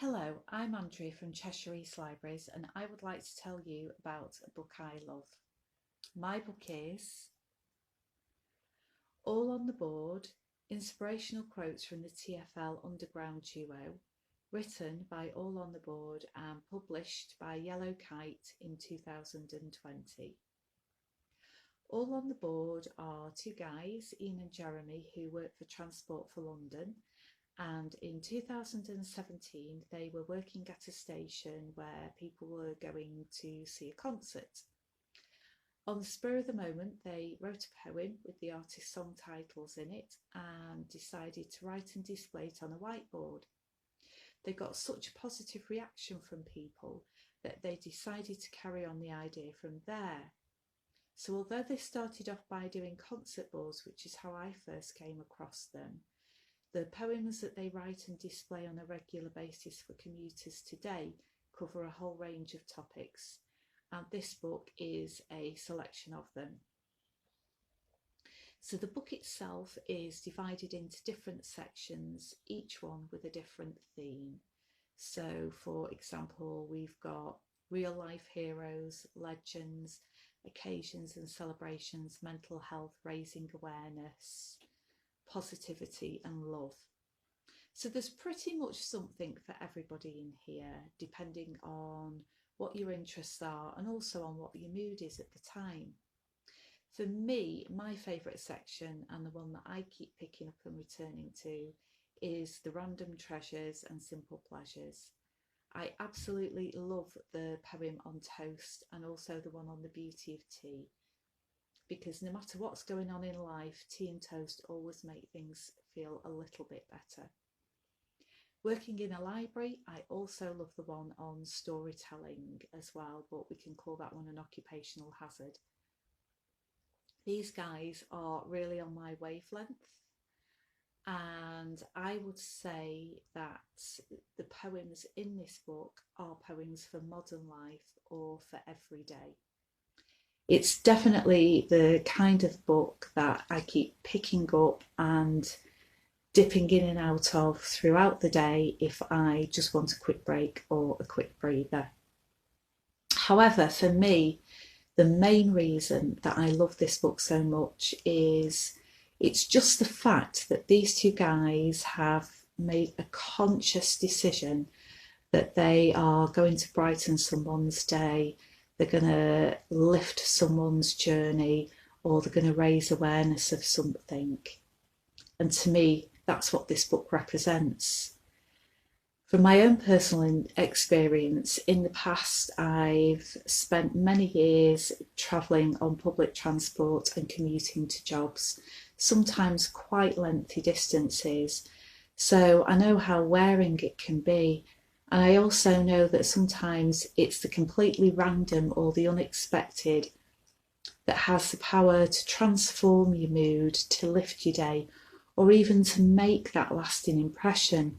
Hello, I'm Andrea from Cheshire Libraries, and I would like to tell you about a book I love. My book is All on the Board, Inspirational Quotes from the TFL Underground Duo, written by All on the Board and published by Yellow Kite in 2020. All on the Board are two guys, Ian and Jeremy, who work for Transport for London, and in 2017 they were working at a station where people were going to see a concert. On the spur of the moment, they wrote a poem with the artist's song titles in it and decided to write and display it on a whiteboard. They got such a positive reaction from people that they decided to carry on the idea from there. So although they started off by doing concert boards, which is how I first came across them, the poems that they write and display on a regular basis for commuters today cover a whole range of topics, and this book is a selection of them. So the book itself is divided into different sections, each one with a different theme. So for example, we've got real life heroes, legends, occasions and celebrations, mental health, raising awareness, positivity and love. So there's pretty much something for everybody in here, depending on what your interests are and also on what your mood is at the time. For me, my favourite section, and the one that I keep picking up and returning to, is the random treasures and simple pleasures. I absolutely love the poem on toast and also the one on the beauty of tea, because no matter what's going on in life, tea and toast always make things feel a little bit better. Working in a library, I also love the one on storytelling as well, but we can call that one an occupational hazard. These guys are really on my wavelength, and I would say that the poems in this book are poems for modern life or for every day. It's definitely the kind of book that I keep picking up and dipping in and out of throughout the day if I just want a quick break or a quick breather. However, for me, the main reason that I love this book so much is it's just the fact that these two guys have made a conscious decision that they are going to brighten someone's day. They're going to lift someone's journey, or they're going to raise awareness of something. And to me, that's what this book represents. From my own personal experience, in the past, I've spent many years travelling on public transport and commuting to jobs, sometimes quite lengthy distances. So I know how wearing it can be. And I also know that sometimes it's the completely random or the unexpected that has the power to transform your mood, to lift your day, or even to make that lasting impression.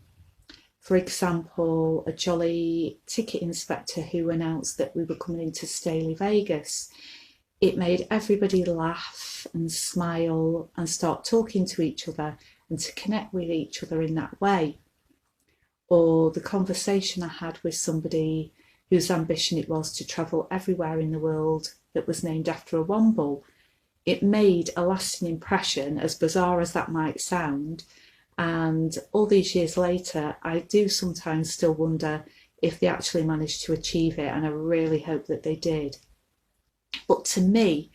For example, a jolly ticket inspector who announced that we were coming into Staley, Vegas. It made everybody laugh and smile and start talking to each other and to connect with each other in that way. Or the conversation I had with somebody whose ambition it was to travel everywhere in the world that was named after a womble. It made a lasting impression, as bizarre as that might sound. And all these years later, I do sometimes still wonder if they actually managed to achieve it, and I really hope that they did. But to me,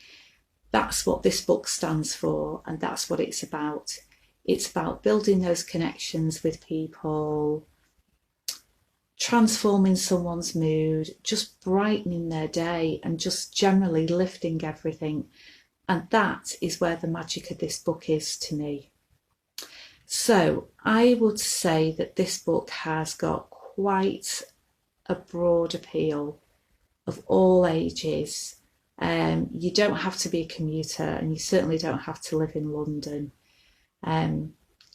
that's what this book stands for, and that's what it's about. It's about building those connections with people, transforming someone's mood, just brightening their day, and just generally lifting everything. And that is where the magic of this book is to me. So I would say that this book has got quite a broad appeal of all ages. You don't have to be a commuter, and you certainly don't have to live in London.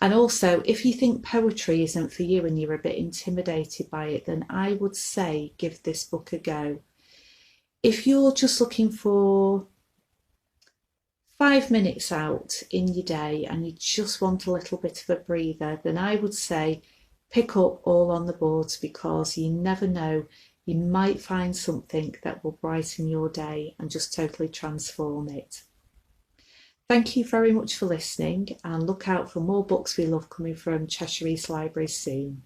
And also, if you think poetry isn't for you and you're a bit intimidated by it, then I would say give this book a go. If you're just looking for 5 minutes out in your day and you just want a little bit of a breather, then I would say pick up all on the boards, because you never know, you might find something that will brighten your day and just totally transform it. Thank you very much for listening, and look out for more Books We Love coming from Cheshire East Library soon.